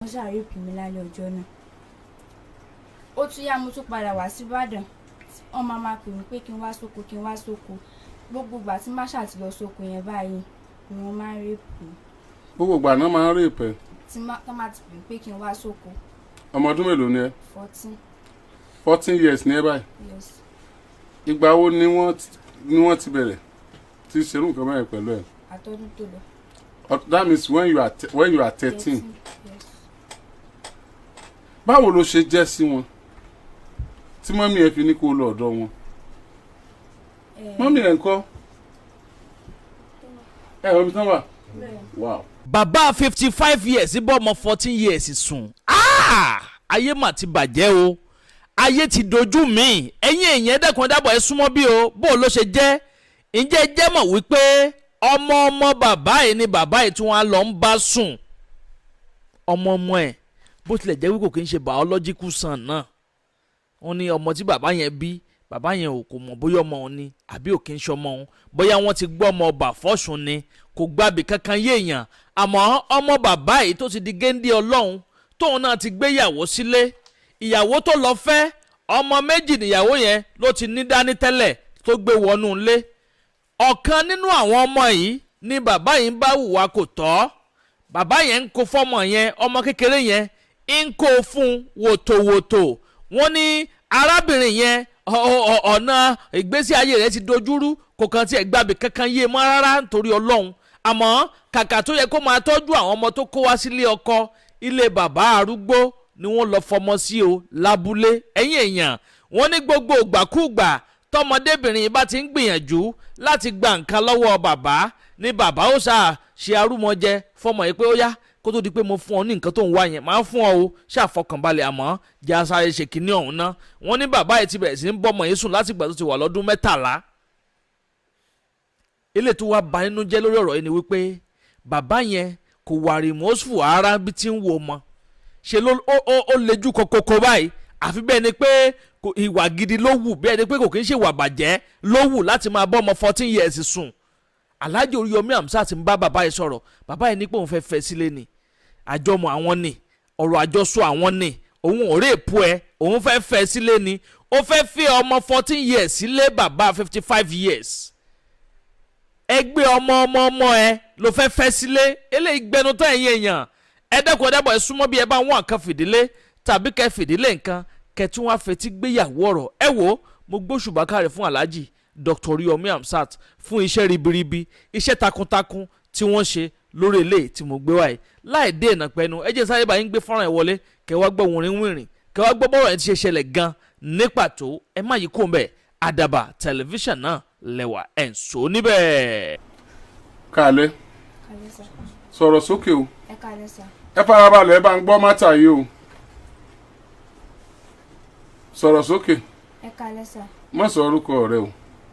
wọ́n ṣàrèpì mi lálẹ́ ọjọ́ náà. Ó tún yá mo tún padà wá sí Ìbàdàn. Wọ́n máa pè mí pé kí n wá sóko gbogbo ìgbà tí má ṣàti lọ sóko yẹn báyìí ni wọ́n máa ń rèpì mi. Gbogbo ìgbà náà máa ń rèpì ẹ. Tí má ti pè mí pé kí n wá sóko. Ọmọ ọdún mélòó ni ẹ? 14 years ni ẹ báyìí. Yes. Ìgbà wo ni wọ́n ti bẹ̀rẹ̀ tí ṣerú nǹkan báyìí pẹ̀lú ẹ? Àtọ́dún tó lọ. That means when you are 13. Yes. Báwo ló ṣe jẹ́ sí wọn tí mọ́mí ẹ fi ní kó lọ ọ̀dọ̀ wọn? Mọ́mí ẹ ńkọ́? Omi tán wà? Wow. Bàbá 55 years bọ́ ọmọ 14 years sùn. Ayé mà ti bàjẹ́ o. Ayé ti dojú mi. Ẹ̀yin èèyàn dẹ́kun dábọ̀ ẹ súnmọ́ bí o. Bó ló ṣe jẹ́? Ǹjẹ́ jẹ́ mọ̀ wípé ọmọ bàbá yìí ni bàbá yìí tí wọ́n á lọ ń bá sùn. Ọmọ ẹ̀ bó tilẹ̀ jẹ́ wípé kò kí ń ṣe biological son náà. Wọ́n ní ọmọ tí bàbá yẹn bí, bàbá yẹn ò kò mọ̀ bóyá ọmọ òun ni àbí ò kí ń ṣọmọ òun. Bóyá wọ́n ti gbọ́ ọmọ ọba fọ́sùn ni kò gbàbí kankan yéèyàn. Àmọ́ ọmọ bàbá yìí tó ti di géńdé Ọlọ́run tóun náà ti gbéyàwó sílé. Ìyàwó tó lọ fẹ́ ọmọ méjì níyàwó yẹn ló ti ní dání tẹ́lẹ̀ tó gbé wọnú ilé. Ọ̀kan nínú àwọn ọmọ yìí ni bàbá yìí ń bá hùwà kò tọ́. Bàbá yẹn ń kó fọ́mọ yẹn, ọmọ kékeré yẹn ń kó fún wòtòwòtò. Wọ́n ní arábìnrin yẹn ọ̀nà ìgbésí ayé rẹ̀ ti dojúrú, kò kàn tiẹ̀ gbàbí kankan yé mọ́ rárá nítorí Ọlọ́run. Àmọ́ kàkà tó yẹ kó máa tọ́jú àwọn ọmọ tó kó wá sílé ọkọ, ilé bàbá arúgbó ni wọ́n lọ fọmọ sí o lábúlé. Ẹ̀yin èèyàn, wọ́n ní gbogbo ìgbàkúùgbà tọmọdébìnrin bá ti ń gbìyànjú láti gba nǹkan lọ́wọ́ bàbá ní bàbá ó ṣe arúmọjẹ fọmọ yìí pé ó yá kó tó di pé mo fún ọ ní nǹkan tó ń wá yẹn máa fún ọ o ṣàfọkànbalẹ̀ àmọ́ jẹ́ asáré ṣe kínní ọ̀hún ná. Wọ́n ní bàbá yìí ti bẹ̀rẹ̀ sí ń bọ́mọ yìí sùn láti ìgbà tó ti wà lọ́dún 13. Ilé tó wá bà nínú jẹ́ lórí ọ̀rọ̀ yìí ni wípé bàbá yẹn kò wà remorseful ara bí ti ń wo mọ́. Ṣe ló ó lejú kokoko báyìí àfi bẹ́ẹ̀ ni pé ìwà gidi ló wù, bẹ́ẹ̀ ni pé kò kí ń ṣe ìwà bàjẹ́ ló wù láti máa bọ́ ọmọ 14 years sùn. Alhaji Oriyomi Hamzat ń bá bàbá yìí sọ̀rọ̀. Bàbá yìí ní pé òun fẹ́ fẹ́ sílé ni, àjọmọ̀ àwọn ni, ọ̀rọ̀ àjọsọ àwọn ni, òun ò rè pu ẹ, òun fẹ́ fẹ́ sílé ni. Ó fẹ́ fẹ́ ọmọ 14 years sílé bàbá 55 years. Ẹgbẹ́ ọmọ ẹ ló fẹ́ sílé. Eléyìí gbẹnu tán ẹ̀yin èèyàn. Ẹ dẹ́kun ẹ dábọ̀ ẹ súnmọ́ bí ẹ bá wọn kan fìdílé tàbí kẹ fìdílé nǹkan kẹtún wá fetí gbéyàwó ọ̀rọ̀. Ẹ wo mo gbóṣùbà káre fún Alhaji Dr. Oriyomi Hamzat fún iṣẹ́ ribiribi, iṣẹ́ takuntakun tí wọ́n ṣe lórí ilé tí mo gbé wáyé láì dé ìnà pẹ́nu. Ẹ jẹ́ sáré bá yín gbé fọ́nrán ẹ̀ wọlé kẹ́ wá gbọ́ wìnrìn kẹ́ wá gbọ́ bọ́rọ̀ ẹ̀ ti ṣe ṣẹlẹ̀ gan ní pàtó. Ẹ má yí kó ń bẹ̀. Àdàbà tẹlifíṣàn náà lẹ́wà ẹ̀ ń so níbẹ̀. Kálẹ̀ sà. sọ̀rọ̀ sókè o. Ẹ kálẹ̀ sà. Ẹ farabalẹ̀ ẹ bá ń gbọ́ mátà yìí o. Sọ̀rọ̀ sókè. Ẹ kálẹ̀ sà. Má sọ orúkọ rẹ o.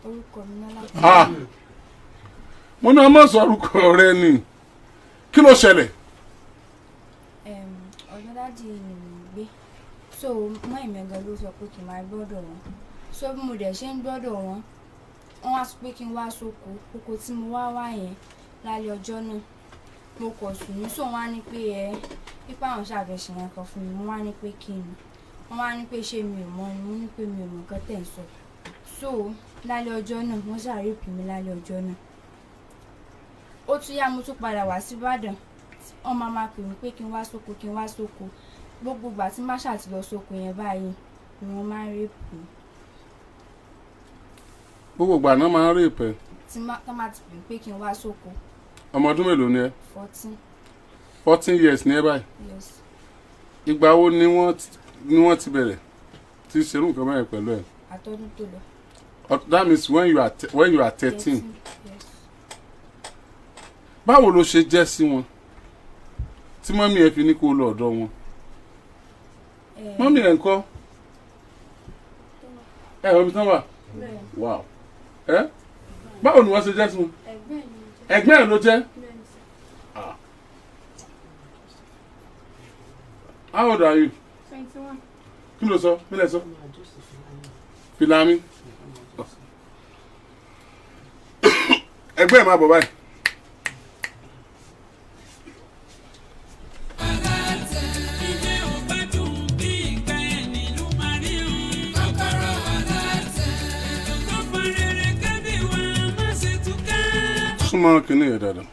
Orúkọ mi náà láti. Mo ní má sọ orúkọ rẹ ni. Kí ló ṣẹlẹ̀? Ọ̀dọ̀ dáàdì ni mo gbé. So mọ́ ìmẹ̀gàn ló sọ pé kí n máa gbọ́dọ̀ wọn. So bí mo dẹ̀ ṣe ń gbọ́dọ̀ wọn, wọ́n wá sọ pé kí n wá sóko. Oko tí mo wá yẹn lálẹ́ ọjọ́ náà mo kọ̀ sùn ní. So wọ́n á ní pé pípa àwọn ṣàfẹ́ṣe yẹn kan fún mi. Wọ́n wá ní pé kí ni. Wọ́n wá ní pé ṣé mi ò mọ̀ ni. Mo ní pé mi ò mọ̀ nǹkan tẹ̀ ń sọ. So lálẹ́ ọjọ́ náà wọ́n ṣàrèpì mi lálẹ́ ọjọ́ náà. Ó tún yá mo tún padà wá sí Ìbàdàn. Wọ́n máa pè mí pé kí n wá sóko gbogbo ìgbà tí má ṣàti lọ sóko yẹn báyìí ni wọ́n máa ń rèpì mi. Gbogbo ìgbà náà máa ń rèpì ẹ. Tí má ti pè mí pé kí n wá sóko. Ọmọ ọdún mélòó ni ẹ? 14 years ni ẹ báyìí. Yes. Ìgbà wo ni wọ́n ti bẹ̀rẹ̀ tí ṣerú nǹkan báyìí pẹ̀lú ẹ? Àtọ́dún tó lọ. That means when you are 13. Yes. Báwo ló ṣe jẹ́ sí wọn tí mọ́mí ẹ fi ní kó lọ ọ̀dọ̀ wọn? Mọ́mí ẹ ńkọ́? Omi tán wà? Wow. Báwo ni wọ́n ṣe jẹ́ sí wọn? Ẹ̀gbọ́n ẹ̀ ló jẹ́? How old are you? 21. Kí ló sọ? Mílẹ̀ sọ? Fìlàmí. Ẹgbẹ́ ẹ̀ máa bọ̀ báyìí. súnmọ́ kínní yẹn dáadáa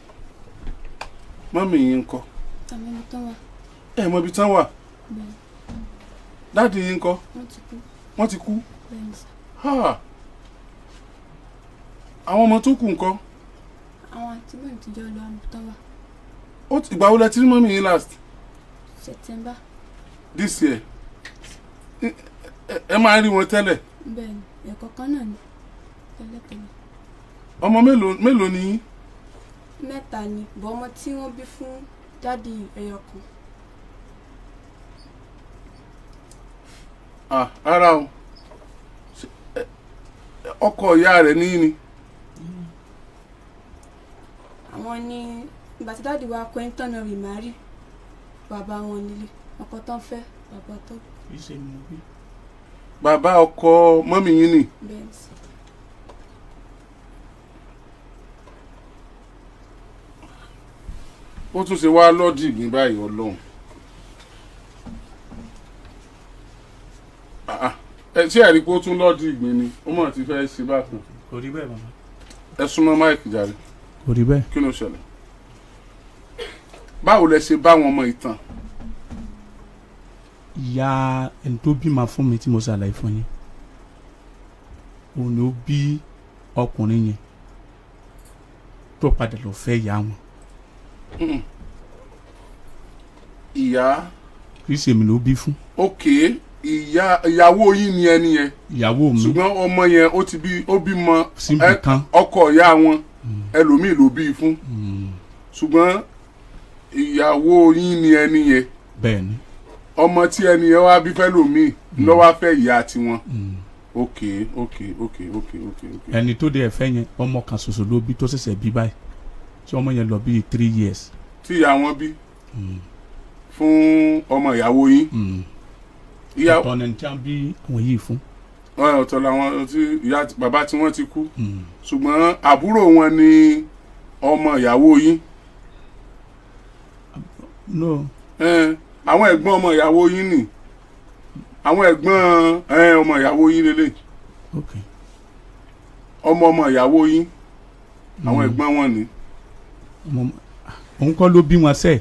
mọ́mì yín ń kọ́ àmì ibi tán wà. ẹ mọ ibi tán wà dáàdì yín ń kọ́ wọ́n ti kú àwọn ọmọ tó kù ń kọ́. àwọn àti bẹ́ẹ̀ ti jọ lọ àmì tán wà. ó ti ìgbà wo lẹ ti rí mọ́mì yín last. September. This year ẹ máa rí wọn tẹ́lẹ̀. bẹ́ẹ̀ni ẹ̀kọ́ kan náà ni tẹ́lẹ̀tẹ́lẹ̀. ọmọ mélòó ni yín. 3 ni bọ́ ọmọ tí wọ́n bí fún dádì ẹyọ kan. Ara o ọkọ ìyá rẹ̀ ní ni. àwọn ni ìgbà tí dádì wa kọ́ ẹ́ńtọ́ náà rí màá rí bàbá wọn nílé ọkọ tán fẹ́ bàbá tó. bàbá ọkọ mọ́mì yín ni. bẹ́ẹ̀ni. ó tún ṣe wá lọ́dì mi báyìí ọlọ́run. ṣé ẹ̀rí pé ó tún lọ́dì ìgbín ni ó mọ̀ ti fẹ́ ṣe bákan. kò rí bẹ́ẹ̀ màmá. ẹ súnmọ́ máìkì jàre. kò rí bẹ́ẹ̀. kí ló ṣẹlẹ̀. báwo lẹ ṣe bá wọn mọ ìtàn. ìyá ẹni tó bímọ fún mi tí mo ṣàlàyé fún yín òun ni ó bí ọkùnrin yẹn tó padà lọ fẹ́ ìyá wọn. ìyá. kì í ṣe mi ló bí fún. ok ìyàwó yín ni ẹni yẹn. ìyàwó mi. ṣùgbọ́n ọmọ yẹn ó bímọ síbi kan. ọkọ ìyá wọn ẹlòmíì ló bí fún. ṣùgbọ́n ìyàwó yín ni ẹni yẹn. bẹ́ẹ̀ni. ọmọ tí ẹni yẹn wá bí fẹ́ lòmíì ló wá fẹ́ ìyá tiwọn. ok. ẹni tó dé ẹ̀fẹ́ yẹn ọmọ kan ṣoṣo ló bí tó ṣẹ̀ṣẹ̀ bí báyìí tí ọmọ yẹn lọ bí 3 years. tí ìyá wọn bí fún ọmọ ìyàwó yín. ọ̀tọ̀ ni tí wọ́n bí àwọn yìí fún. ọ̀tọ̀ làwọn tí ìyá bàbá tí wọ́n ti kú ṣùgbọ́n àbúrò wọn ni ọmọ ìyàwó yín. no. àwọn ẹ̀gbọ́n ọmọ ìyàwó yín ni àwọn ẹ̀gbọ́n ọmọ ìyàwó yín lélẹ̀. okay. ọmọ ìyàwó yín àwọn ẹ̀gbọ́n wọn ni. òun kọ́ ló bí wọn sẹ́ẹ̀.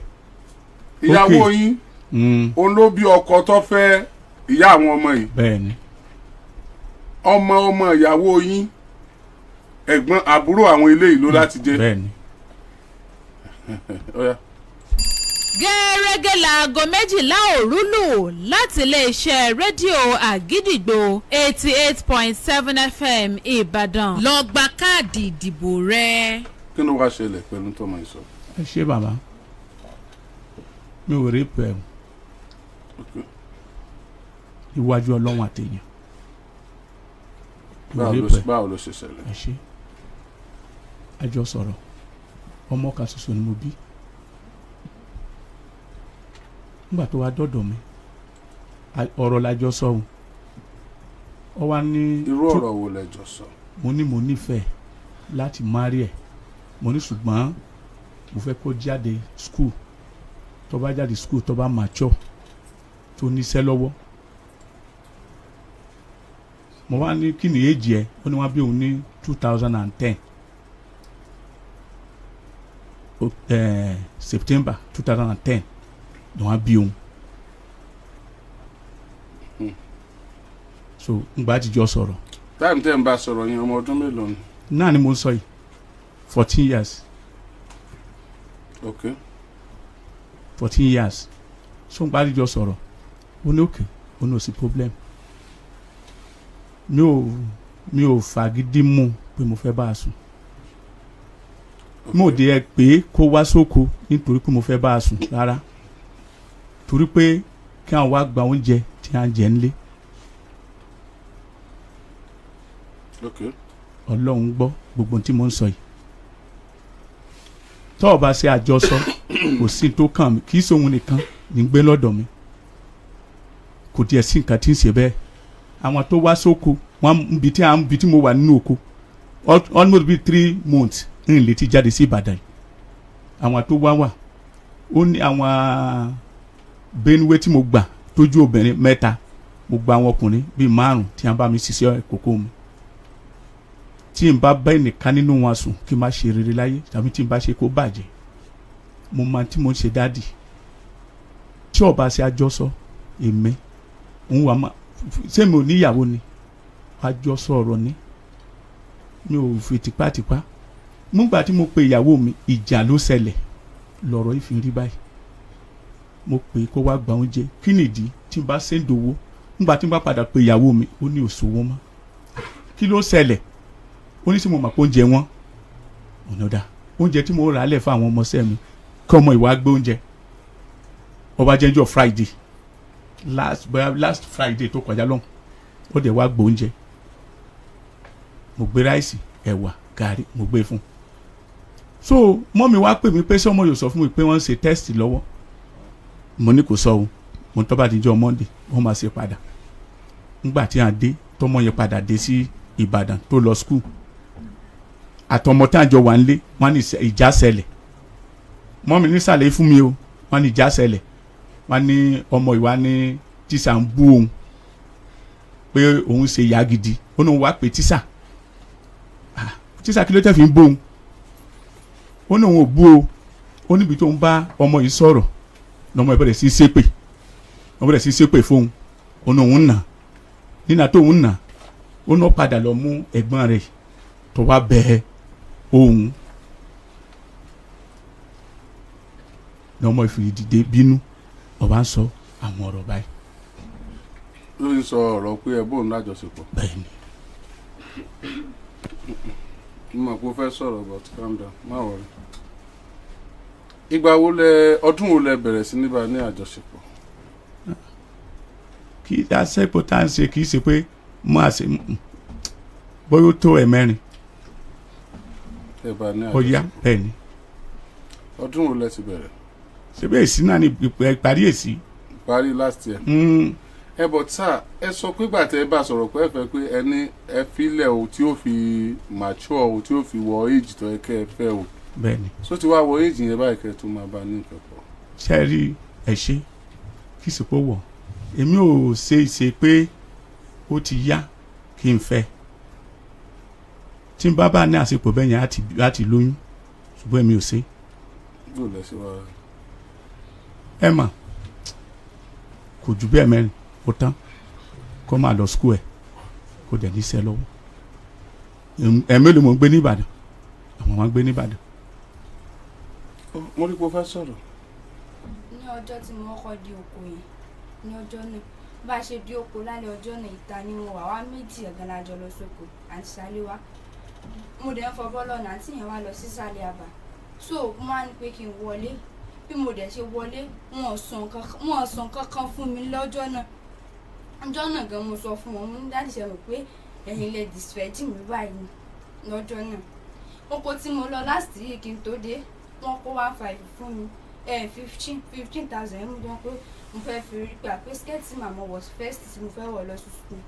ìyàwó yín òun ló bí ọkọ tó fẹ́ ìyá àwọn ọmọ yìí. bẹ́ẹ̀ni. ọmọ ìyàwó yín ẹ̀gbọ́n àbúrò àwọn eléyìí ló láti jẹ́. bẹ́ẹ̀ni. gẹ́rẹ́gẹ́ láago 12 òru lù láti iléeṣẹ́ rédíò àgídìgbò 88.7 FM Ìbàdàn. lọ gba káàdì ìdìbò rẹ. kí ló wá ṣẹlẹ̀ pẹ̀lú tọmọ ìsọ. ẹ ṣé bàbá mi ò rí pẹ̀ iwájú ọlọ́run àtẹ̀yìn. báwo ló ṣe ṣẹlẹ̀. ẹ ṣé àjọ sọ̀rọ̀ ọmọ kan ṣoṣo ni mo bí. nígbà tó wá dọ́dọ̀ mi ọ̀rọ̀ lájọ sọ ohun ọ wá ní. irú ọ̀rọ̀ wo lẹ́jọ́ sọ. mo ní mo nífẹ̀ẹ́ láti márì ẹ̀ mo ní ṣùgbọ́n mo fẹ́ kó jáde skul tó bá jáde skul tó bá mature tó níṣẹ́ lọ́wọ́. mo wá ní kí ni èjì ẹ ó ní wọ́n bí òun ní 2010 September 2010 ni wọ́n bí òun. so ngbà àtijọ́ sọ̀rọ̀. táìmù tẹ́ ń bá sọ̀rọ̀ yẹn ọmọ ọdún mélòó ni. náà ni mo ń sọ yìí 14 years. ok. 14 years so ngbà àtijọ́ sọ̀rọ̀ ó ní òkè ó ní òsì problem. mi ò fagídí mú pé mo fẹ́ bá a sùn. mo dé ẹ pé kó wá sóko nítorí pé mo fẹ́ bá a sùn rárá torí pé kí àwọn wá gba oúnjẹ tí à ń jẹ nílé. ọlọ́run gbọ́ gbogbo tí mo ń sọ yìí tó o bá ṣe àjọsọ kò sí tó kàn mí kì í sóhun nìkan ní gbé lọ́dọ̀ mi kò tiẹ̀ sí nǹkan tí ń ṣe bẹ́ẹ̀ àwọn tó wá sóko wọn bí tí mo wà nínú oko almost be 3 months ń lè ti jáde sí Ìbàdàn àwọn tó wá ó ní àwọn Benue tí mo gbà tójú obìnrin 3 mo gba àwọn ọkùnrin bíi 5 tí wọ́n bá mi ṣiṣẹ́ kókó mi tí tí n bá bá ẹnìkan nínú wọn sùn kí n má ṣe rere láyé tàbí tí n bá ṣe kó bàjẹ́ mo máa tí mo ń ṣe dáàdì tí ọba ṣe àjọsọ èmi òun wà má ṣé mi ò níyàwó ni àjọsọ ọ̀rọ̀ ni mi ò fi tipátipá nígbà tí mo pe ìyàwó mi ìjà ló ṣẹlẹ̀ lọ́rọ̀ ìfi rí báyìí mo pè é kó wá gba oúnjẹ kí nìdí tí n bá ṣe ń dowó nígbà tí n bá padà pe ìyàwó mi ó ní òṣòwò mọ́ kí ló ṣẹlẹ̀ ó ní sí mo mà pé oúnjẹ wọn ọ̀nà dà oúnjẹ tí mo rà á lẹ̀ fún àwọn ọmọọṣẹ́ mi kí ọmọ ìwà gbé oúnjẹ ọba jẹ́jọ́ Friday last Friday tó kọjá lọ́hùn ó dẹ̀ wá gbé oúnjẹ mo gbé ráìsì ẹ̀wà gàrí mo gbé fún so mọ́mi wá pè mí pé sọ́mọ yóò sọ fún mi pé wọ́n ń ṣe test lọ́wọ́ mo ní kò sọ o mo tọ́ bá di jọ́ Monday wọ́n máa ṣe padà nígbà tí à ń dé tọmọ yẹn padà dé sí Ìbàdàn tó lọ skul àtọmọ tá à ń jọ wà nílé wọ́n ní ìjà ṣẹlẹ̀ mọ́mi nísàlẹ̀ fún mi o wọ́n ní ìjà ṣẹlẹ̀ wọ́n ní ọmọ ìwà ní tíṣà ń bú òun pé òun ṣe ìyá gidi ó ní òun wá pé tíṣà kí ló tẹ́ fi ń bó òun ó ní òun ò bú o ó níbi tó ń bá ọmọ yìí sọ̀rọ̀ lọ́mọ ẹ̀ bẹ̀rẹ̀ sí ṣépè wọ́n bẹ̀rẹ̀ sí ṣépè fóun ó ní òun nà nínà tó òun nà ó ná padà lọ mú ẹ̀gbọ́n rẹ̀ tó wá bẹ òun ní ọmọ ìfìdíde bínú ọba ń sọ àwọn ọ̀rọ̀ báyìí. ló ń sọ ọ̀rọ̀ pé ẹ bóun lájọṣepọ̀. bẹ́ẹ̀ni. mo mọ̀ pé ó fẹ́ sọ̀rọ̀ but calm down má wọrí. ìgbà wo ọdún wo lẹ bẹ̀rẹ̀ sí níbà ní àjọṣepọ̀. kì í àṣepọ̀ tá à ń ṣe kì í ṣe pé máa ṣe bóyá ó tó ẹ̀mẹ́rin. ẹ bá ní àjọṣepọ̀. ọ̀ya bẹ́ẹ̀ni. ọdún wo lẹ ti bẹ̀rẹ̀. ṣé bẹ́ẹ̀ sí náà ni ìparí èsì. parí last year. ẹ bọ̀ sá ẹ sọ pé gbàtẹ́ ẹ bá sọ̀rọ̀ pé ẹ fẹ́ pé ẹni ẹ filẹ̀ o tí ó fi mature o tí ó fi wọ age tó ẹ kẹ́ ẹ fẹ́ o. bẹ́ẹ̀ni. so ti wá wọ age yẹn báyìí kẹ́ ẹ tó máa bá ní nǹkan pọ̀. ṣe rí ẹ ṣe kí ìsìnkú wọ̀ èmi ò ṣe pé ó ti yá kí n fẹ́ tí n bá ní àsìkò bẹ́ẹ̀ yẹn láti lóyún ṣùgbọ́n èmi ò ṣe. yóò lẹ sí wa. ẹ mà kò jù bẹ́ẹ̀ mẹ́rin ó tán kó máa lọ skul ẹ̀ kó dẹ̀ níṣẹ́ lọ́wọ́ ẹ̀mélòó mo ń gbé ní Ìbàdàn àwọn máa ń gbé ní Ìbàdàn. mo rí pé o fẹ́ sọ̀rọ̀. ní ọjọ́ tí mo kọ́kọ́ di oko yẹn ní ọjọ́ náà bá a ṣe di oko lálẹ́ ọjọ́ náà ìta ni mo wà wá méjì ẹ̀gán lájọ lọ sóko àti sálẹ̀ wá mo dẹ̀ ń fọbọ́ lọ́nà àti ìyẹn wá lọ sí sálẹ̀ àbá so mo máa ń pé kí n wọlé bí mo dẹ̀ ṣe wọlé wọn ò sàn kankan fún mi lọ́jọ́ náà ọjọ́ náà gan mo sọ fún wọn mo ní dáàdì ṣe rò pé ẹ̀yin lè dìsfẹ́jì mi báyìí lọ́jọ́ náà oko tí mo lọ láti yìí kí n tó dé wọ́n kó 1.5 fún mi 15,000 mo jọ pé mo fẹ́ fi rí pé àpé skẹ́ẹ̀tì màmá wọ̀ first tí mo fẹ́ wọ̀ lọ sùn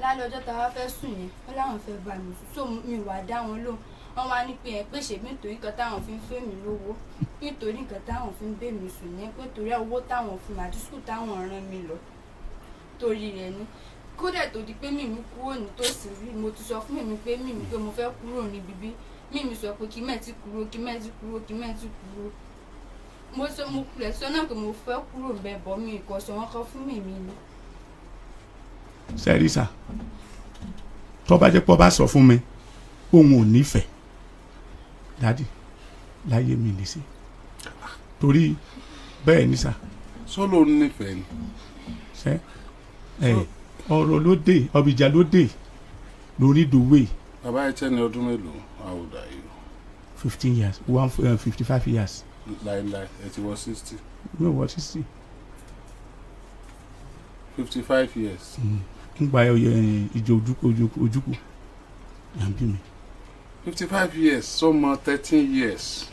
lálẹ́ ọjọ́ tá a wá fẹ́ sùn yẹn wọ́n láwọn fẹ́ bá mi sùn so mi wà dá wọn lóhùn wọ́n wá ní pé ẹ pé ṣèbí nítorí nǹkan táwọn fi ń fẹ́ mi lówó nítorí nǹkan táwọn fi ń bẹ́ mi sùn yẹn pé torí owó táwọn fún mi àti sùkúù táwọn rán mi lọ torí rẹ̀ ni kódà tó di pé mímí kúrò nítòsí rí mo ti sọ fún mímí pé mo fẹ́ kúrò ní bíbí mímí sọ pé kí mẹ́ẹ̀tì kúrò mo kulẹ̀ sọ náà pé mo fẹ́ kúrò bẹ́ẹ̀ bọ́ mi ìkọ̀sọ̀ wọn kan fún mímí ni. sẹ́ríṣà tó bá jẹ́ pọ́ bá sọ fún mi òun ò nífẹ̀ẹ́ dádì láyé mi lè ṣe torí bẹ́ẹ̀ ní sà. sọ́lọ́ nífẹ̀ẹ́ ni. ṣe ọ̀rọ̀ ló dé ọbìjà ló dé lórí ìdòwe. bàbá ẹ tẹ́ ní ọdún mélòó how old are you. 15 years 55 years. láìláì ẹ ti wọ 60. mi ò wọ 60. 55 years. ń gba ìjọ ojúkù yà ń bí mi. 55 years sọmọ 13 years.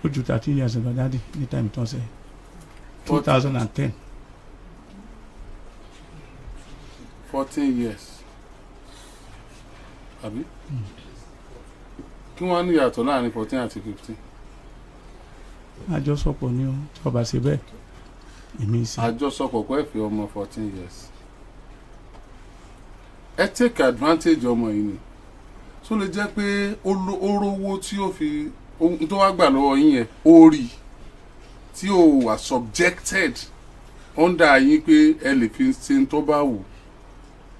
ó ju 13 years lọ dáàdì ní time tó ń sẹ 2010. 14 years. àbí. kí wọ́n ní ìyàtọ̀ láàrin 14 àti 15. àjọsọpọ̀ ni ó tí ọba ṣe bẹ́ẹ̀ èmi ṣe. àjọsọpọ̀ pẹ́ fi ọmọ 14 years. ẹ take advantage ọmọ yìí ni tó lè jẹ́ pé ó rówó tí ó fi ohun tó wá gbà lọ́wọ́ yín yẹn ó rí tí ó wà subjected under yín pé ẹ lè fi ṣe tó bá wù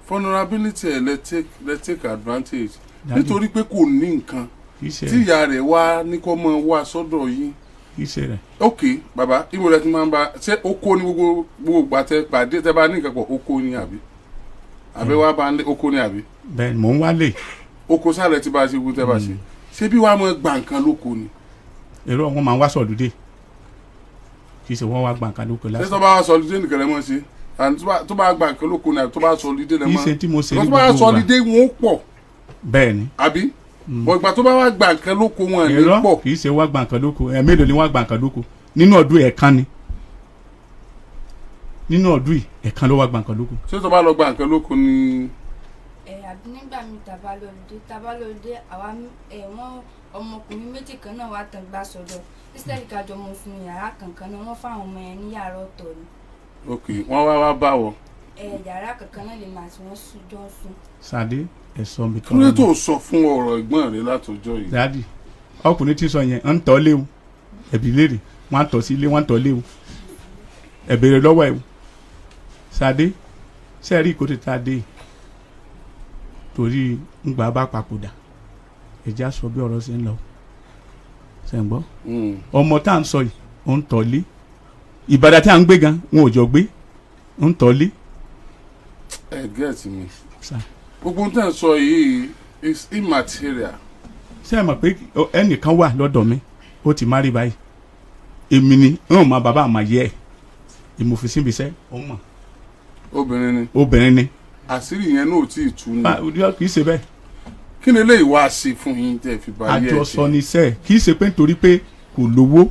vulnerability ẹ lè take advantage nítorí pé kò ní nǹkan tí ìyá rẹ̀ wá ní kó mọ wá sọ́dọ̀ yín. Ok bàbá ìmọ̀lẹ́ tí máa ń bá ṣé oko ní gbogbo gbàtẹ́ pàdé tẹ́ bá ní nǹkan pọ̀ oko ní àbí wá bá ń lé oko ní àbí. bẹ́ẹ̀ni mò ń wálé. oko sálẹ̀ tí bá ṣe kú tẹ́ bá ṣe ṣé bí wàá mọ gbà nǹkan lóko ni. èrò wọn máa ń wá sọ̀lùdé kì í ṣe wọ́n wá gbà nǹkan lóko lásán. ṣé tó bá wá sọ̀lùdé nìkan lẹ́ mọ̀ ṣe tó bá gbà nǹkan lóko ni àbí tó bá sọ̀lùdé lẹ́ mọ̀. kì í ṣe tí mo ṣe ní tó bá sọ̀lùdé wọn ó pọ̀. bẹ́ẹ̀ni. àbí ìgbà tó bá wá gbà nǹkan lóko wọn ní pọ̀. kì í ṣe wá gbà nǹkan lóko mélòó ni wá gbà nǹkan lóko nínú ọdún ẹ̀kan ni nínú ọdún ẹ̀kan ló wá gbà nǹkan lóko. ṣé tó bá lọ gbà nǹkan lóko ni. àbí nígbà mi tabalóde àwa wọn ọmọkùnrin méjì kan náà wá tàn gbà sọ́dọ̀ instead kájọ mo fún yàrá kankan náà wọ́n fáwọn ọmọ yẹn ní yàrá ọ̀tọ̀ ni. ok wọ́n wá bá wọ. yàrá kankan náà lè máa tí wọ́n jọ sùn. Sade ẹ̀sọ́ mi tọ́ kúrẹ́ tó sọ fún ọ̀rọ̀ ẹ̀gbọ́n rẹ látọjọ́ yìí. dadi ọkùnrin tí sọ yẹn ń tọ́ léwu ẹ̀bí léèrè wọ́n á tọ́ sí ilé wọ́n á tọ́ léwu ẹ̀bẹ̀rẹ̀ lọ́wọ́ ẹ̀ Sade sẹ́ẹ̀rí kò tètè adé torí ngbà bá papòdà ẹ̀já sọ bí ọ̀rọ̀ ṣe ń lọ ṣe ń gbọ́ ọmọ tá à ń sọ yìí ó ń tọ́lé Ìbàdàn tí à ń gbé gan wọn ò jọ gbé ń tọ́lé. ẹ gẹ́ẹ̀tì mi gbogbo ohun tí à ń sọ yìí is immaterial. ṣé ẹ mọ̀ pé ẹnìkan wà lọ́dọ̀ mi ó ti má rí báyìí èmi ni ń mọ bàbá àmà yẹ ẹ ìmọ̀físí ibi iṣẹ́ ó mọ̀. obìnrin ni. àṣírí yẹn náà ò tí ì tú ni. kì í ṣe bẹ́ẹ̀. kí ni eléyìí wá sí fún yín tẹ́ fi bá yẹ ẹ jẹ. àjọsọ ni sẹ́ẹ̀ kì í ṣe pé nítorí pé kò lówó.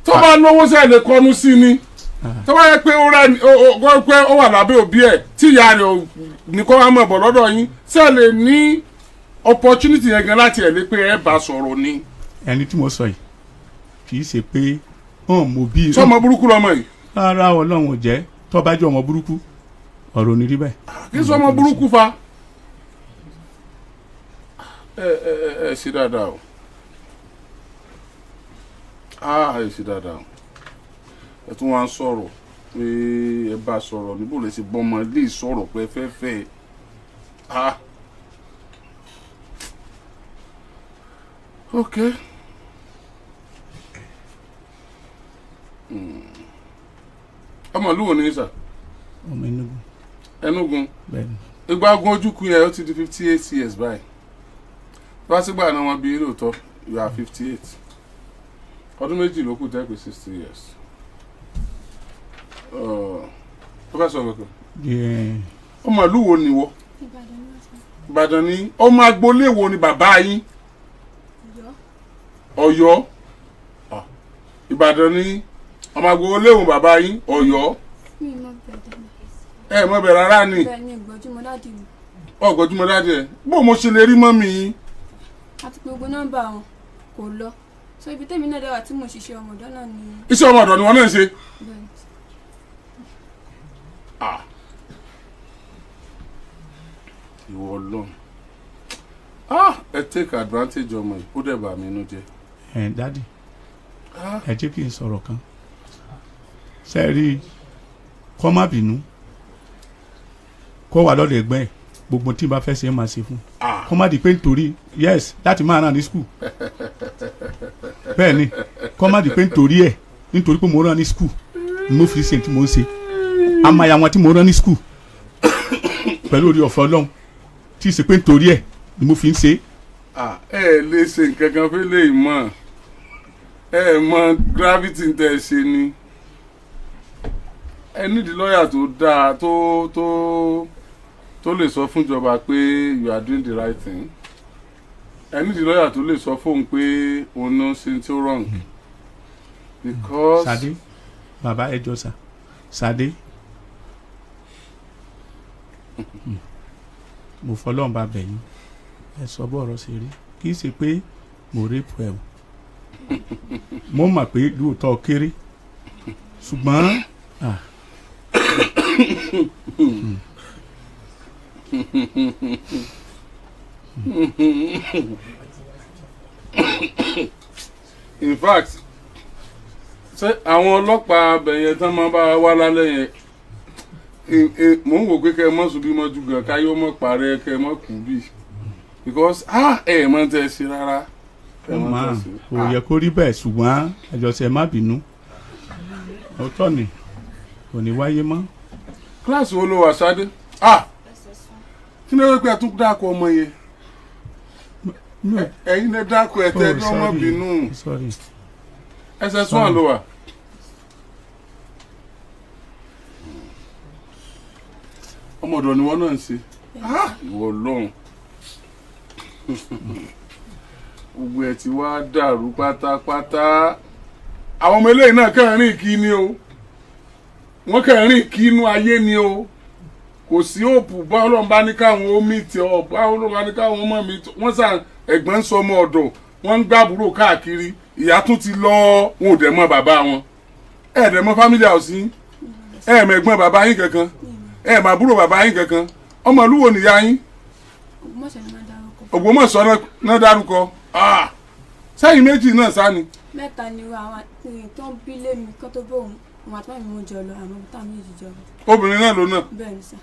tó bá lówó sẹ́ẹ̀ lè kọ́nu sí ni tó bá yẹ pé ó wà lábẹ́ òbí ẹ̀ tí ìyá rẹ̀ ní kó wá mọ̀ bọ̀ lọ́dọ̀ yín sẹ́ẹ̀ lè ní opportunity yẹn gan láti ẹ̀ lé pé ẹ bá sọ̀rọ̀ ni. ẹni tí mo sọ yìí kì í ṣe pé mo bí. sọmọ burúkú lọmọ yìí. rárá Ọlọ́run ò jẹ́ tó bá jẹ́ ọmọ burúkú ọ̀rọ̀ ní rí bẹ́ẹ̀. kì í sọmọ burúkú fa. ẹ ṣe dáadáa o ẹ ṣe dáadáa o ẹ tún wá ń sọ̀rọ̀ pé ẹ bá sọ̀rọ̀ níbo lè ṣe bọ́mọ lè sọ̀rọ̀ pé fẹ́fẹ́ ok. ọmọ ìlú wo ni sà. ọmọ Enugu. Enugu. bẹ́ẹ̀ni. ìgbà gun ojúkú yẹn ó ti di 58 years báyìí wá sígbà náà wọn bí lóòótọ́ you are 58 ọdún méjì ló kù jẹ́ pé 60 years. ó fẹ́ sọ kankan. ọmọ ìlú wo ni wọ́. Ìbàdàn ni ọmọ agboolé wo ni bàbá yín. Ọ̀yọ́. Ìbàdàn ni ọmọ agboolé wo bàbá yín. Ọ̀yọ́. ẹ mọ̀ bẹ̀ rárá ni. ọgọjúmọ dáadé ẹ bó mo ṣe lè rí mọ́mì yín. àti pé gbogbo nọ́mbà wọn kò lọ so ibi tèmi náà dẹ́wà tí mo ṣiṣẹ́ ọmọdọ́ náà ni. iṣẹ́ ọmọdọ̀ ni wọ́n náà ń ṣe. ìwọ Ọlọ́run ẹ take advantage ọmọ yìí ó dẹ̀ bà mí inú jẹ́. dádì ẹ jẹ́ kí n sọ̀rọ̀ kan ṣe rí kọ́ má bínú kọ́ wà lọ́dọ̀ ẹ̀gbọ́n ẹ̀ gbogbo tí n bá fẹ́ ṣe é máa ṣe fún kọ́ má di pé nítorí yes láti máa ràn ní skul bẹ́ẹ̀ ni kọ́ má di pé nítorí pé mo ràn ní skul mo fi ṣe tí mo ń ṣe àmàyà wọn tí mo ràn ní skul pẹ̀lú orí ọ̀fọ̀ Ọlọ́run tí ì ṣe pé nítorí ni mo fi ń ṣe. ẹ lè ṣe nǹkan kan fẹ́ lè mọ̀ ẹ mọ gravity tẹ́ ẹ ṣe ni ẹ nídìí lọ́ọ̀yà tó dáa tó lè sọ fún ìjọba pé you are doing the right thing ẹ nídìí lọ́ọ̀yà tó lè sọ fóun pé òun náà ṣe tí ó wrong because. Sade bàbá ẹjọ sà Sade mo fọlọ́run bá bẹ̀ yín ẹ sọ bọ́ ọ̀rọ̀ ṣe rí kì í ṣe pé mo rẹ́pù ẹ̀ o mo mọ̀ pé lóòótọ́ kéré ṣùgbọ́n In fact ṣé àwọn ọlọ́pàá abẹ̀yẹn tán máa bá wá lálẹ́ yẹn mò ń wò pé kẹ́ ẹ mọ́ ṣubí mọ́jú gan káyọ́ mọ́ parẹ́ kẹ́ ẹ mọ́ kú bí because ẹ mọ́ tẹ́ ẹ ṣe rárá. Kò yẹ kó rí bẹ́ẹ̀ ṣùgbọ́n àjọṣe má bínú ọ̀tọ̀ ni kò ní wáyé mọ́. kíláàsì wo ló wà Ṣadé? kí ló dé pé ẹ tún dákọ ọmọ yẹn? ẹ̀yin lè dákọ ẹ tẹ ọmọ bínú. SS1 ló wà. ọmọ ọ̀dọ̀ ni wọ́n náà ń ṣe. ìwọ Ọlọ́run gbogbo ẹ ti wá dàrú pátápátá. àwọn ọmọ eléyìí náà kàn rìn kí ni o, wọ́n kàn rìn kí inú ayé ni o. kò sí òpù bá Ọlọ́run bá ní káwọn ó mìtì ọ bá Ọlọ́run bá ní káwọn ọmọ mi wọ́n sàn ẹ̀gbọ́n ń sọ ọmọ ọ̀dọ̀ wọ́n ń gbàbúrò káàkiri. ìyá tún ti lọ wọn ò dẹ̀ mọ bàbá wọn. ẹ dẹ̀ mọ family house yín, ẹ mọ ẹ̀gbọ́n bàbá yín kankan, ẹ mọ àbúrò bàbá yín kankan. ọmọ ìlú wo nìyá yín? Ògbómọ̀ṣọ́ náà dárúkọ. sẹ́yìn méjì náà sá ni. mẹ́ta ni àwọn tó ń bí lé mi kó tó bó òun àti màmí mo jọ lọ àmọ́ táwọn méjì jọ lọ. obìnrin náà ló náà. bẹ́ẹ̀ ni sà.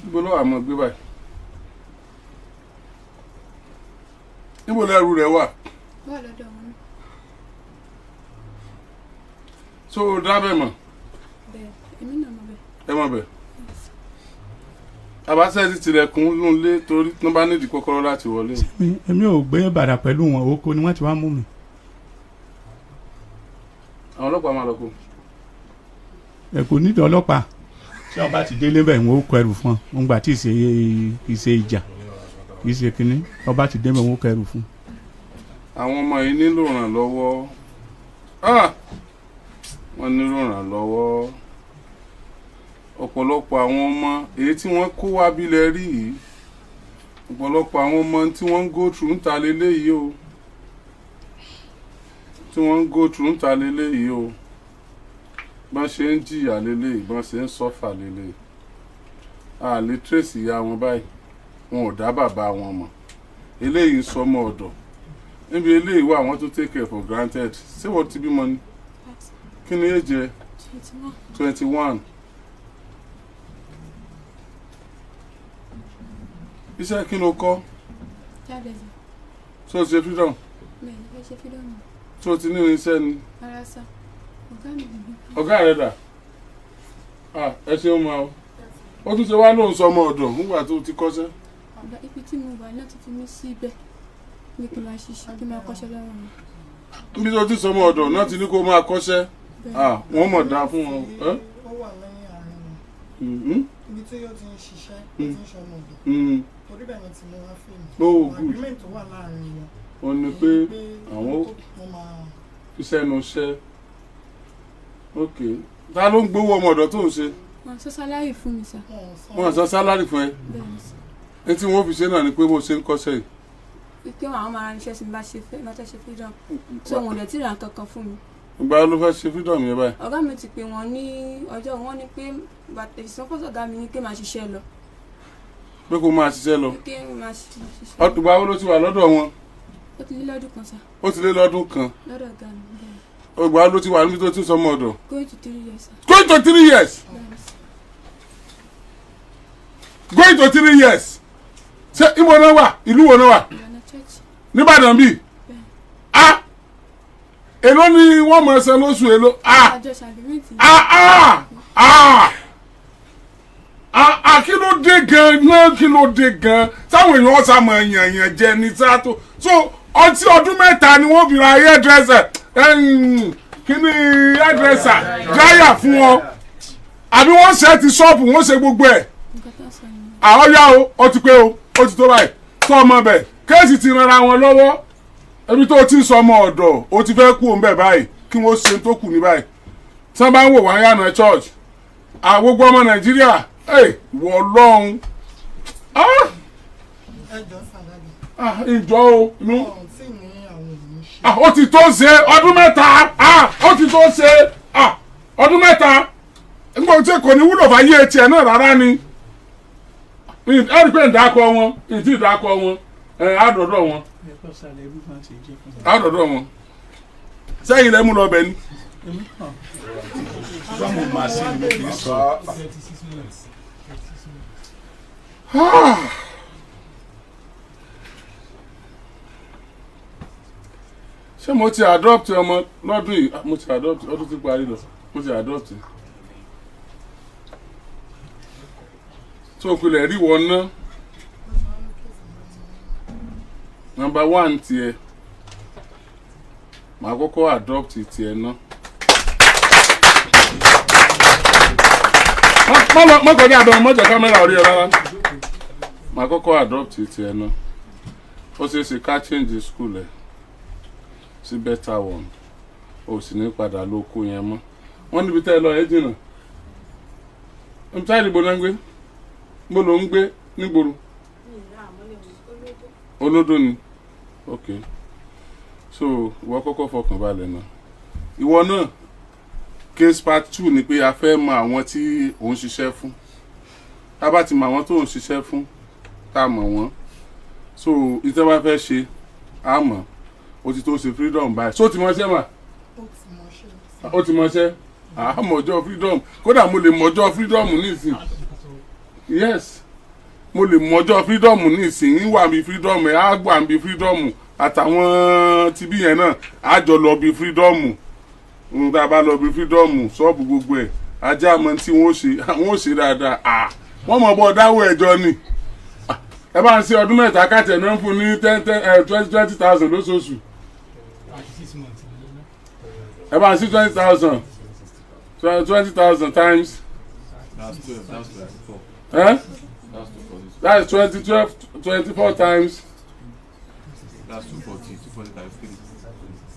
níbo ló wà mọ́ gbé báyìí? níbo lẹ́rù rẹ̀ wà? wà lọ́dọ̀ wọn. so o dábẹ́ mọ̀? bẹ́ẹ̀ èmi náà mọ̀ bẹ́ẹ̀. ẹ mọ̀ bẹ́ẹ̀. àbáṣẹ́ ti tilẹ̀kùn lónlé torí tí wọ́n bá nídìí kọ́kọ́rọ́ láti wọlé. èmi ò gbé bàdà pẹ̀lú wọn oko ni wọ́n ti wá mú mi. àwọn ọlọ́pàá máa lọ kó. ẹ kò nídìí ọlọ́pàá tí wọ́n bá ti délé bẹ́ẹ̀ wọ́n ó kọ ẹrù fún wọn gbà tí ì ṣe ìjà kì í ṣe kínní wọ́n bá ti dé bẹ́ẹ̀ wọ́n ó kọ ẹrù fún. àwọn ọmọ yìí nílò ìrànlọ́wọ́. wọ́n nílò ìrànlọ́wọ́. ọ̀pọ̀lọpọ̀ àwọn ọmọ èyí tí wọ́n kó wá bílẹ̀ rí yìí ọ̀pọ̀lọpọ̀ àwọn ọmọ tí wọ́n ń go through ń ta leléyìí o tí wọ́n ń go through ń ta leléyìí o bọ́n ṣe ń jìyà leléyìí bọ́n ṣe ń sọ́fà leléyìí a lè trace ìyá wọn báyìí wọn ò dá bàbá wọn mọ̀ eléyìí sọmọ ọ̀dọ̀ níbi eléyìí wà wọ́n tún take care for granted ṣé wọ́n ti bímọ ni kí ni èjẹ 21. iṣẹ́ kí ló kọ́? so ṣe freedom? so ti ní irinṣẹ́ ni? ọ̀gá rẹ̀ dà? ẹ ṣeun máa o ó tún ṣe wá lóun sọ ọmọ ọ̀dọ̀ nígbà tó ti kọ́ṣẹ́. ibi tí mo wà náà ti fi mí sí ibẹ̀ ní kí n máa ṣiṣẹ́ kí n máa kọ́ṣẹ́ lọ́wọ́ mi. níbi tó ti sọ ọmọ ọ̀dọ̀ náà ti ní kó máa kọ́ṣẹ́ wọ́n mọ̀ dáa fún wọn. ó wà lẹ́yìn àárín wọn ibi tí yóò ti ń ṣiṣẹ́ tó ti ń ṣọmọ ọ̀dọ̀ torí bẹ́ẹ̀ ni tí mo wá fíìmù agreement tó wà láàrin wọn. ó ní pé àwọn iṣẹ́ nu iṣẹ́ ok ta ló ń gbowó ọmọ ọ̀dọ̀ tó ń ṣe. wọ́n sọ sálárì fún mi sà. wọ́n sọ sálárì fún ẹ. bẹ́ẹ̀ni sà. ní tí wọ́n fi ṣe náà ni pé bó ṣe ń kọ́ṣẹ́ yìí. pé àwọn máa ń ṣiṣẹ́ sí mi bá ṣe fẹ́ lọ́tẹ̀ ṣe freedom so wọn ò dẹ̀ tí ra nǹkan kan fún mi. ìgbà ló fẹ́ ṣe freedom yẹn báyìí. ọ̀gá mi ti pè wọ́n ní ọjọ́ wọn ní pé ìsọkọ́sọ̀ ọ̀gá mi ní pé máa ṣiṣẹ́ lọ. pé kó máa ṣiṣẹ́ lọ. pé máa ṣiṣẹ́. ìgbà wo ló ti wà lọ́dọ̀ wọn? ó ti lé lọ́dún kan sà. ó ti lé lọ́dún kan. lọ́dọ̀ ọ̀gá mi bẹ́ẹ̀. ìgbà ló ti wà níbi tó ti sọmọ ọ̀dọ̀. going to 3 years sà. going to 3 years. going to 3 years. ṣé ibo náà wà ìlú wo náà wà? Níbàdàn bíi. Èló ni wọ́n mọ̀ ẹsẹ̀ lóṣù èló. Kí ló dé gan-an kí ló dé gan-an táwọn èèyàn ọ̀sà mọ̀ èèyàn jẹ ní sátó so ọtí ọdún mẹ́ta ni wọ́n fi ra hairdresser kí ni hairdresser dráyà fún wọn àbí wọ́n ṣe ti ṣọ́ọ̀bù wọ́n ṣe gbogbo ẹ̀ àwọn yá o ó ti pé o ó ti tó báyìí tó ọmọ bẹ̀ kéèsì ti ranra wọn lọ́wọ́ ẹbí tó ti sọ ọmọ ọ̀dọ̀ ó ti fẹ́ kú òun bẹ̀ báyìí kí wọ́n ṣe tó kù ní báyìí tí wọ́n bá ń wò wá yànnà church gbogbo ọmọ Nàìjíríà wọ lọ́hún ẹjọ́ sàdáàdì. ìjọ o inú. ọ̀hún tí ní àwọn ènìyàn ṣe. ó ti tó ṣe ọdún mẹ́ta ó ti tó ṣe ọdún mẹ́ta nígbà tí kò ní wúlò fàyè tiẹ̀ náà rárá ni ẹ rí pé ìdákọ̀ wọn ìdí ìdákọ̀ wọn àdọ̀dọ̀ wọn àdọ̀dọ̀ wọn sẹ́yìn lẹ́mú lọ bẹ̀ ni. ṣé mo ti adopt ọmọ lọ́dún yìí mo ti adopt ọdún tí parí lọ mo ti adopt tó o kulẹ̀ rí wọn ná number 1 tiẹ̀ màá kọ́kọ́ adopt tiẹ̀ ná. má kọjá àdán mọ́jọ kámẹ́rà orí ẹ rárá màá kọ́kọ́ adopt tiẹ̀ ná ó ṣeé ṣe ká change school ẹ̀ sí better one o sì ní padà lóko yẹn mọ́ wọ́n níbi tẹ́ ẹ lọ ẹ jìnnà ṣáà ìdìbò náà ń gbé bó ló ń gbé nígboro olódò ni ok so ìwọ kọ́kọ́ fọkàn balẹ̀ náà ìwọ náà case part 2 ni pé a fẹ́ mọ àwọn tí ò ń ṣiṣẹ́ fún tá a bá ti mọ àwọn tó ń ṣiṣẹ́ fún tá a mọ̀ wọ́n so ìtẹ́ bá fẹ́ ṣe á mọ̀ ó ti tó ṣe freedom báyìí so ti mọṣẹ́ mà ó ti mọṣẹ́ àmọ̀jọ́ freedom kódà mo lè mọ̀jọ́ freedom nísìn yes mo lè mọ̀jọ́ freedom nísìn wà bí freedom ẹ̀ á gbà bí freedom àtàwọn tibí yẹn náà á jọ lọ bí freedom tá a bá lọ bí freedom ṣọ́ọ̀bù gbogbo ẹ̀ ajá mọ tí wọ́n ó ṣe dáadáa wọ́n mọ̀ bọ́ dáwọ́ ẹ̀jọ́ ni ẹ bá ń ṣe ọdún mẹ́ta káàtẹ̀ náà fún ní 20,000 lóṣooṣù ẹ bá ń sí 20,000 times that's 24 times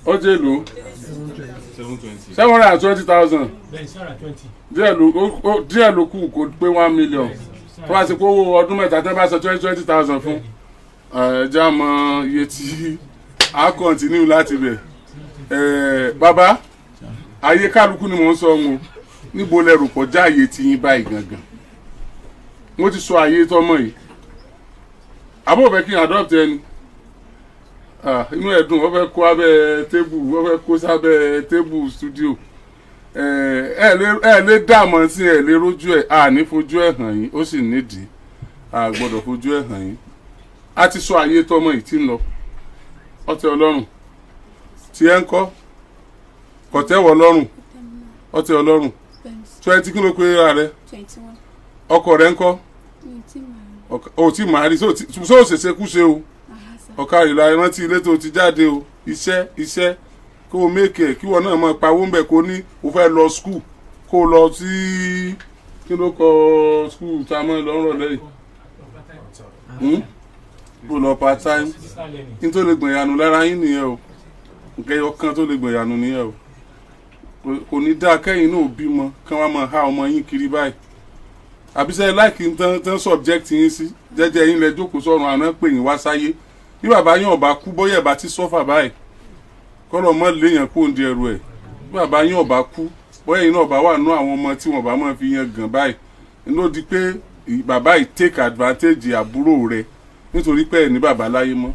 ó jẹ́ èlò 720,000 díẹ̀ ló kù kó pé 1 million tó bá ti kó ọdún mẹ́ta tẹ́ bá sọ 20,000 fún ẹ̀já mọ iye tí a continue láti bẹ̀ bàbá ayé kálukú ni mò ń sọ wọn níbo lẹ rò pọ̀ já ayé tí yín báyìí gangan mo ti sọ ayé tọmọ yìí àbọ̀ fẹ́ kí n adopt ẹni inú ẹ̀dùn wọ́n fẹ́ kó abẹ́ tébù wọ́n fẹ́ kó sábẹ́ tébù studio ẹ lè dààmú sí ẹ lè rójú ẹ ní fojú ẹ hàn yín ó sì nídìí gbọ́dọ̀ fojú ẹ hàn yín a ti sọ ayé tọmọ yìí tí ń lọ ọtẹ Ọlọ́run tí ẹ ń kọ́ kọ̀tẹ́wọ̀ Ọlọ́run ọtẹ Ọlọ́run 20 kí ló pé ra rẹ 21 ọkọ rẹ ń kọ́ o tí màá rí so ṣèṣe kú ṣe o ọ̀ka ìlà ìrántí ilé tó ti jáde o iṣẹ́ kó o méèkì ẹ̀ kí wọ́n náà máa pawó ń bẹ̀ kó ní o fẹ́ lọ skul kó o lọ sí kí ló kọ skul tá a máa lọ rọ̀ lẹ́yìn kó o lọ part time kí n tó lè gbìyànjú lára yín nìyẹn o nǹkan ẹyọ kan tó lè gbìyànjú nìyẹn o kò ní dáa kẹ́yìn náà bímọ kí wọ́n máa há ọmọ yín kiri báyìí àbíṣẹ́ láìkí tán subject yín sí jẹ́jẹ́ yín lẹ jókòó sọ̀rọ̀ àná pè yín wá sáyé bí bàbá yín ọba kú bóyá ẹ̀bá ti sọ́fà báyìí kọ́lọ̀ mọ́ léèyàn kó ń di ẹrù ẹ̀ bí bàbá yín ọba kú bóyá yín ọba wà nú àwọn ọmọ tí wọ́n bá máa fi yan gàn báyìí ló di pé bàbá yìí take advantage àbúrò rẹ̀ nítorí pé ẹ̀ ní bàbá láyé mọ́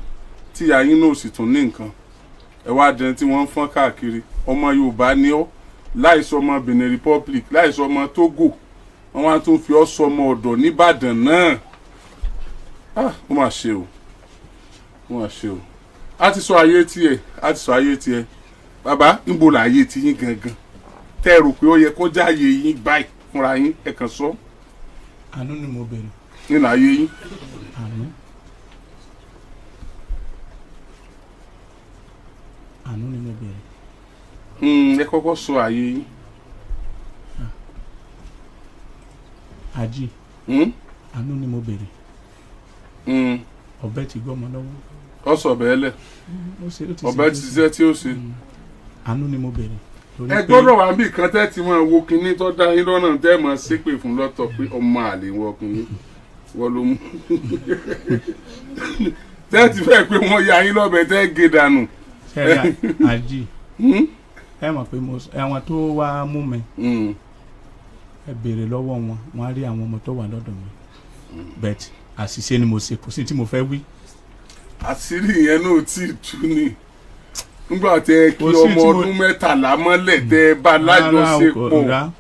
tí ìyá yín náà sì tún ní nǹkan ẹ̀ wá dẹni tí wọ́n ń fọ́n káàkiri ọmọ Yorùbá ni ọ́ láìsọ ọmọ Benin Republic láìsọ ọmọ Togo wọ́n wá tún fi ọ́ sọmọ ọ̀dọ̀ nìbàdàn náà ó mà ṣe o ó mà ṣe o a ti sọ ayé tiẹ̀ bàbá níbo là ayé ti yín gangan tẹ́ ẹ rò pé ó yẹ kó já ayé yín báyìí fúnra yín ẹ kàn sọ. àánú ni mo bẹ̀rẹ̀. nínú ayé yín. àánú ni mo bẹ̀rẹ̀. ẹ kọ́kọ́ sọ ayé yín. Ají àánú ni mo bèrè ọbẹ̀ ti gbọ́mọ lọ́wọ́. ọ sọ bẹ́ẹ̀ lẹ̀ ọbẹ̀ ti ṣiṣẹ́ tí ó ṣe. àánú ni mo bèrè. ẹ gbọ́dọ̀ wá bí kan tẹ́ ti mọ̀ wo kinní tó dá yín lọ́nà tẹ́ mọ̀ ṣépè fún lọ́tọ̀ pé ọmọ àlè wọ kinní wọ́n ló mú tẹ́tí fẹ́ pé wọ́n ya yín lọ́bẹ̀ tẹ́ gé dànù. ṣẹ́yà àjí ẹ mọ̀ pé àwọn tó wá mú mi ẹ béèrè lọ́wọ́ wọn wọ́n á rí àwọn ọmọ tó wà lọ́dọ̀ mi bẹ́ẹ̀ àṣìṣe ni mo ṣe kò sí tí mo fẹ́ wí. àṣírí yẹn náà tí ì tú ni nígbà tẹ kí ọmọ ọdún 13 mọ́lẹ̀ tẹ bá Lájọṣepọ̀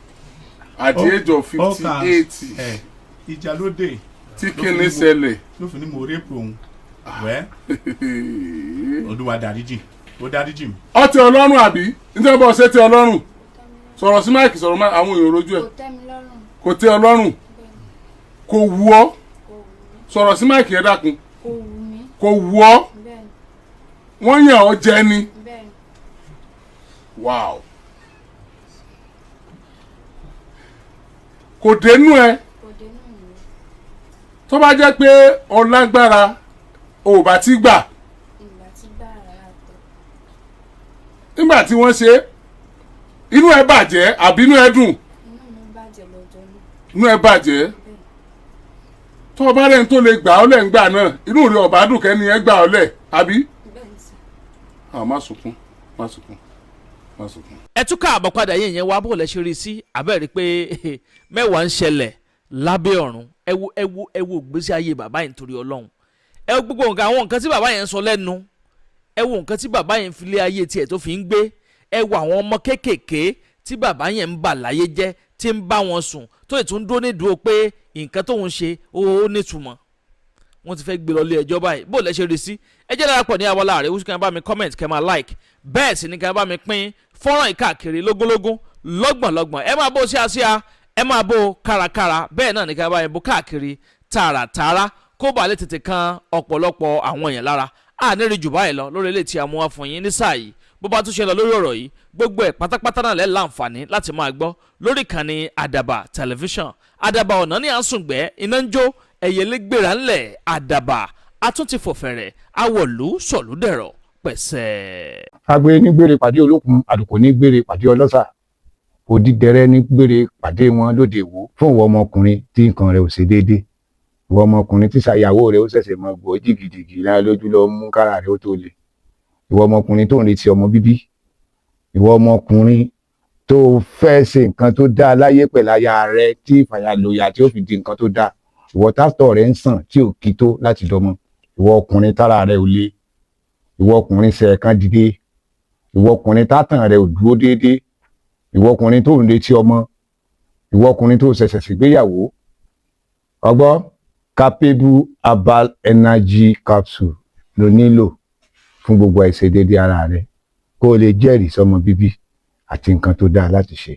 at the age of 58. ìjà ló dé. tí kíni ṣẹlẹ̀. ló fi ní mo rẹ́pù òun wẹ́ Olúwa dáríjì ó dáríjì mi. ọtí Ọlọ́run àbí nítorí bọ́ ṣe ti Ọlọ́run sọ̀rọ̀ sí máìkì sọ̀rọ̀ máìkì àwọn èèyàn rojú ẹ̀ kò tẹ́ Ọlọ́run kò wù ọ́ sọ̀rọ̀ sí máìkì ẹ̀ dákun kò wù ọ́ wọ́n yàn ọ́ jẹ ni wow kò dénú ẹ tó bá jẹ́ pé ọlágbára ò bá ti gbà nígbà tí wọ́n ṣe inú ẹ bàjẹ́ àbí inú ẹ dùn inú ẹ bàjẹ́ tó o bá rẹ̀ ń tó lè gbà ọ́ lẹ̀ ń gbà náà inú rẹ̀ ọ̀bá dùn kẹ́ni ẹ gbà ọ́ lẹ̀ àbí. má sunkún má sunkún má sunkún. ẹ tún káàbọ̀ padà yẹn wá bó lẹ ṣe rí sí abẹ́rẹ́ pé mẹ́wàá ń ṣẹlẹ̀ lábẹ́ ọ̀run ẹ wo ìgbésí ayé bàbá yẹn torí Ọlọ́run ẹ wo gbogbo nǹkan àwọn nǹkan tí bàbá yẹn ń sọ lẹ́nu ẹ wo nǹkan tí bàbá yẹn fi lé ayé tiẹ̀ tó fi ń gbé ẹ wo àwọn ọmọ kéékèèké tí bàbá yẹn ń bà láyé jẹ́ tí ń bá wọn sùn tó ètò ń dúró nídùú pé nǹkan tóun ṣe ó nítumọ̀ wọ́n ti fẹ́ gbé lọ lé ẹjọ́ báyìí bó lẹ ṣe rí sí ẹ jẹ́ darapọ̀ ní abọ́lá rẹ̀ wíṣí kan bá mi comment kẹ́ máa like bẹ́ẹ̀ sì ni kẹ́ bá mi pín fọ́nrán ìkáàkiri lógúnlógún lọ́gbọ̀nlọ́gbọ̀n ẹ máa bó síasíá ẹ máa bó kárakára bẹ́ẹ̀ náà ni kẹ́ bá mi bó káàkiri tààràtààrà kó bàa lè tètè kan ọ̀pọ̀lọpọ̀ àwọn èèyàn lára àníri jù báyìí lọ lórí ilé tí a mú wá fún yín ní sáà yìí bó bá tún ṣe lọ lórí ọ̀rọ̀ yìí gbogbo ẹ̀ pátápátá náà lẹ́ láǹfààní láti máa gbọ́ lórí ìkànnì àdàbà tẹlifíṣàn àdàbà ọ̀nà ní à ń sùngbẹ́ iná ń jó ẹ̀yẹlé gbéra ńlẹ̀ àdàbà àtúntì fòfẹ̀rẹ̀ àwọ̀lú sọ̀lúdẹ̀rọ̀ pẹ̀sẹ̀. agbe ní gbére pàdé olókun àlùkò ní gbére pàdé ọlọ́sà òdìdẹrẹ́ ní gbére pàdé wọn lóde ìwò fún ìwọ ọmọkùnrin tí nǹkan rẹ̀ ò ṣe déédé ìwọ ọmọkùnrin tí ṣàyàwó rẹ̀ ó ṣẹ̀ṣẹ̀ mọ gbọ́ jìgìjìgì lára lójú lọ mú kára rẹ̀ ó tó le ìwọ ọmọkùnrin tó ń retí ọmọ bíbí ìwọ ọmọkùnrin tó fẹ́ ṣe nǹkan tó dáa láyé pẹ̀lú aya rẹ̀ tí ìfàyàlòyà tí ó fi di nǹkan tó dáa ìwọ tátọ̀ rẹ̀ ń sàn tí ò kí tó láti dọmọ ìwọ ọkùnrin tára rẹ̀ ò le ìwọ ọkùnrin ṣẹ̀ẹ̀kan dìde ìwọ ọkùnrin tátàn rẹ̀ ò dúró déédéé ìwọ ọkùnrin tó ń retí ọmọ ìwọ ọkùnrin tó ṣẹ̀ṣẹ̀ ṣègbéyàwó ọgbọ́ capable herbal energy capsule ló nílò fún gbogbo àìṣedéédé ara rẹ̀ kó o lè jẹ́rìí sọmọ bíbí àti nǹkan tó dáa láti ṣe